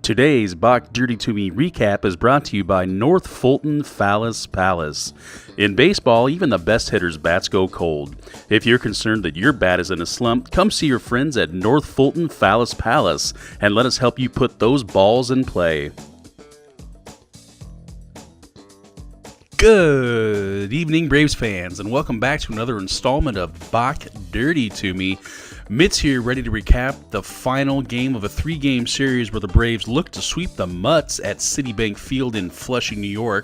Today's Balk Dirty to Me recap is brought to you by North Fulton Phallus Palace. In baseball, even the best hitters' bats go cold. If you're concerned that your bat is in a slump, come see your friends at North Fulton Phallus Palace and let us help you put those balls in play. Good evening, Braves fans, and welcome back to another installment of Balk Dirty to Me. Mitts here, ready to recap the final game of a three-game series where the Braves look to sweep the Mutts at Citibank Field in Flushing, New York.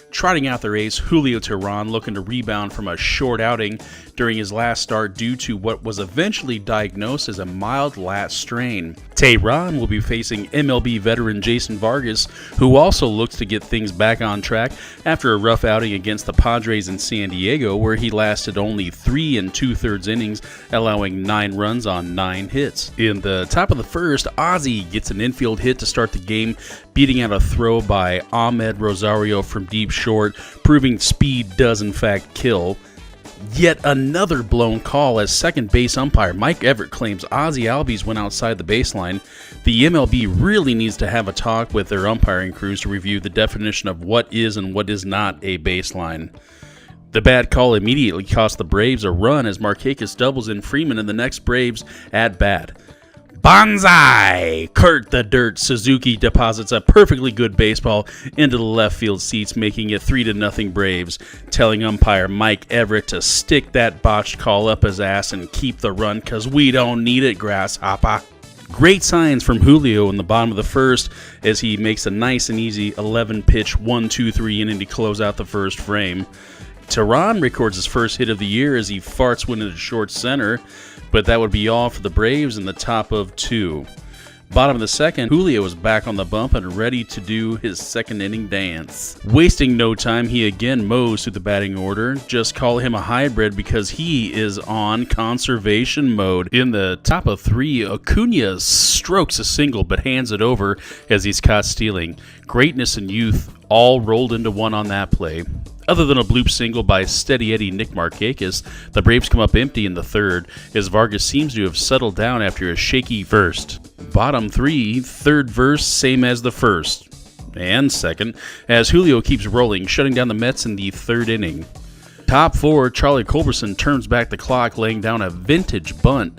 Trotting out their ace, Julio Teheran, looking to rebound from a short outing during his last start due to what was eventually diagnosed as a mild lat strain. Teheran will be facing MLB veteran Jason Vargas, who also looks to get things back on track after a rough outing against the Padres in San Diego, where he lasted only 3 2/3 innings, allowing 9 runs on 9 hits. In the top of the first, Ozzie gets an infield hit to start the game, beating out a throw by Ahmed Rosario from deep short, proving speed does in fact kill. Yet another blown call as second base umpire Mike Everett claims Ozzie Albies went outside the baseline. The MLB really needs to have a talk with their umpiring crews to review the definition of what is and what is not a baseline. The bad call immediately cost the Braves a run as Markakis doubles in Freeman in the next Braves at bat. Bonsai! Kurt the Dirt Suzuki deposits a perfectly good baseball into the left field seats, making it 3-0 Braves, telling umpire Mike Everett to stick that botched call up his ass and keep the run, cause we don't need it, grasshopper. Great signs from Julio in the bottom of the first as he makes a nice and easy 11-pitch 1-2-3 inning to close out the first frame. Teheran records his first hit of the year as he farts one into short center, but that would be all for the Braves in the top of 2. Bottom of the second, Julio is back on the bump and ready to do his second inning dance. Wasting no time, he again mows through the batting order. Just call him a hybrid because he is on conservation mode. In the top of 3, Acuna strokes a single but hands it over as he's caught stealing. Greatness and youth all rolled into one on that play. Other than a bloop single by Steady Eddie Nick Markakis, the Braves come up empty in the third, as Vargas seems to have settled down after a shaky first. Bottom 3, third verse, same as the first and second, as Julio keeps rolling, shutting down the Mets in the third inning. Top 4, Charlie Culberson turns back the clock, laying down a vintage bunt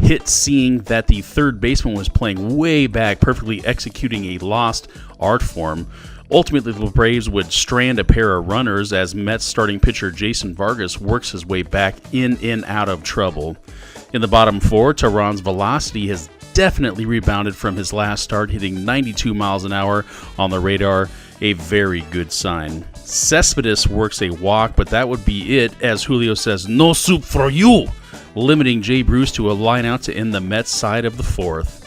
hit, seeing that the third baseman was playing way back, perfectly executing a lost art form. Ultimately, the Braves would strand a pair of runners as Mets starting pitcher Jason Vargas works his way back in and out of trouble. In the bottom 4, Teheran's velocity has definitely rebounded from his last start, hitting 92 miles an hour on the radar, a very good sign. Cespedes works a walk, but that would be it as Julio says, "No soup for you," limiting Jay Bruce to a line out to end the Mets side of the fourth.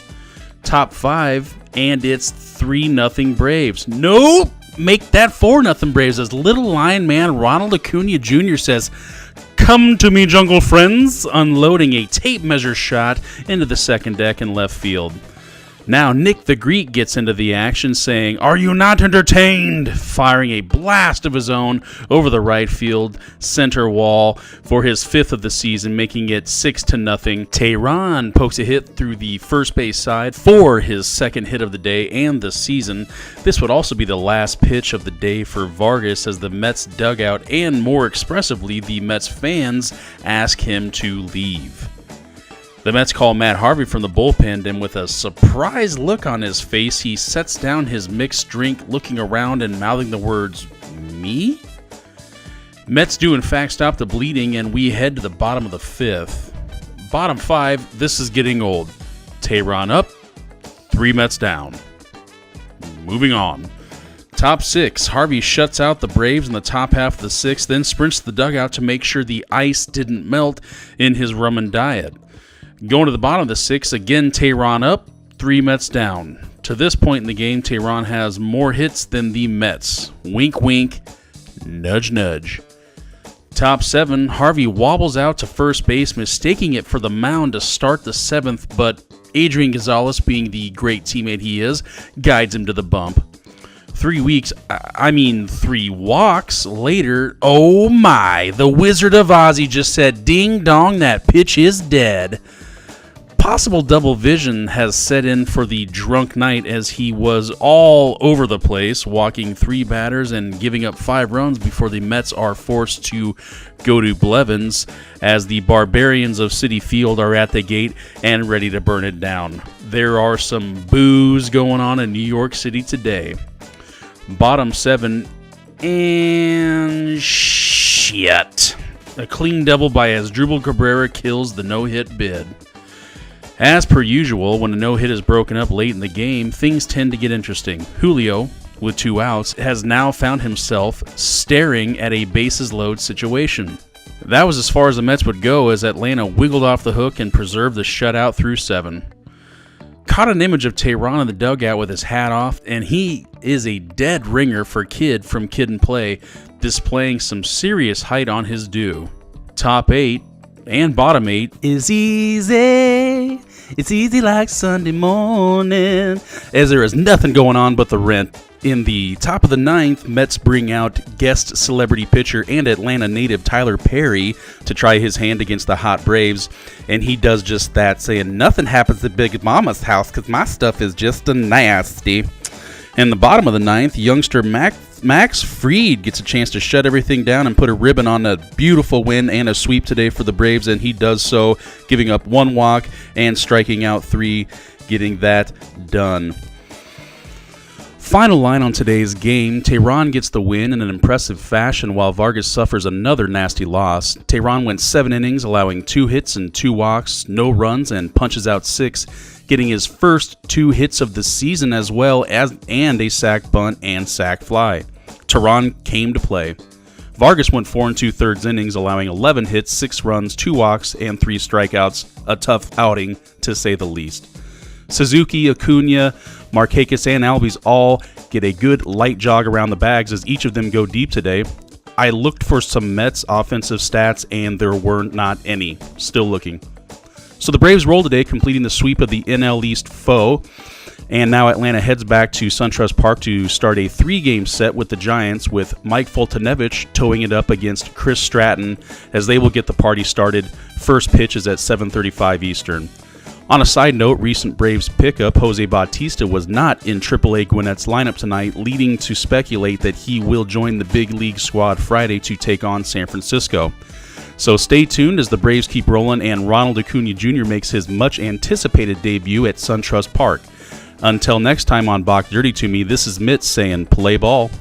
Top 5, and it's 3-0 Braves. Nope! Make that 4-0 Braves as little lion man Ronald Acuna Jr. says, "Come to me, jungle friends," unloading a tape measure shot into the second deck in left field. Now Nick the Greek gets into the action saying, "Are you not entertained?" firing a blast of his own over the right field center wall for his 5th of the season, making it 6-0. Teheran pokes a hit through the first base side for his second hit of the day and the season. This would also be the last pitch of the day for Vargas as the Mets dugout and, more expressively, the Mets fans ask him to leave. The Mets call Matt Harvey from the bullpen, and with a surprised look on his face, he sets down his mixed drink, looking around and mouthing the words, "Me?" Mets do in fact stop the bleeding, and we head to the bottom of the 5th. Bottom 5, this is getting old. Teheran up, 3 Mets down. Moving on. Top 6, Harvey shuts out the Braves in the top half of the 6th, then sprints to the dugout to make sure the ice didn't melt in his rum and diet. Going to the bottom of the 6th, again Teheran up, 3 Mets down. To this point in the game, Teheran has more hits than the Mets. Wink, wink, nudge, nudge. Top 7, Harvey wobbles out to first base, mistaking it for the mound to start the 7th, but Adrian Gonzalez, being the great teammate he is, guides him to the bump. 3 walks later, oh my, the Wizard of Ozzy just said, "Ding dong, that pitch is dead." possible double vision has set in for the drunk night as he was all over the place, walking 3 batters and giving up 5 runs before the Mets are forced to go to Blevins as the Barbarians of Citi Field are at the gate and ready to burn it down. There are some boos going on in New York City today. Bottom 7 and shit. A clean double by Asdrubal Cabrera kills the no-hit bid. As per usual, when a no-hit is broken up late in the game, things tend to get interesting. Julio, with 2 outs, has now found himself staring at a bases-load situation. That was as far as the Mets would go as Atlanta wiggled off the hook and preserved the shutout through 7. Caught an image of Tehran in the dugout with his hat off, and he is a dead ringer for Kid from Kid and Play, displaying some serious height on his due. Top 8 and bottom 8 is easy. It's easy like Sunday morning, as there is nothing going on but the rent. In the top of the 9th, Mets bring out guest celebrity pitcher and Atlanta native Tyler Perry to try his hand against the hot Braves, and he does just that, saying, "Nothing happens at Big Mama's house because my stuff is just a nasty." In the bottom of the 9th, youngster Max Fried gets a chance to shut everything down and put a ribbon on a beautiful win and a sweep today for the Braves, and he does so, giving up 1 walk and striking out 3, getting that done. Final line on today's game, Tehran gets the win in an impressive fashion while Vargas suffers another nasty loss. Tehran went 7 innings, allowing 2 hits and 2 walks, no runs, and punches out 6, getting his first 2 hits of the season as well as and a sac bunt and sac fly. Tehran came to play. Vargas went 4 2/3 innings, allowing 11 hits, 6 runs, 2 walks, and 3 strikeouts. A tough outing, to say the least. Suzuki, Acuna, Markakis, and Albies all get a good light jog around the bags as each of them go deep today. I looked for some Mets offensive stats, and there were not any. Still looking. So the Braves roll today, completing the sweep of the NL East foe. And now Atlanta heads back to SunTrust Park to start a 3-game set with the Giants, with Mike Foltynewicz towing it up against Chris Stratton as they will get the party started. First pitch is at 7:35 Eastern. On a side note, recent Braves pickup Jose Bautista was not in AAA Gwinnett's lineup tonight, leading to speculate that he will join the big league squad Friday to take on San Francisco. So stay tuned as the Braves keep rolling and Ronald Acuna Jr. makes his much-anticipated debut at SunTrust Park. Until next time on Balk Dirty to Me, this is Mitz saying play ball.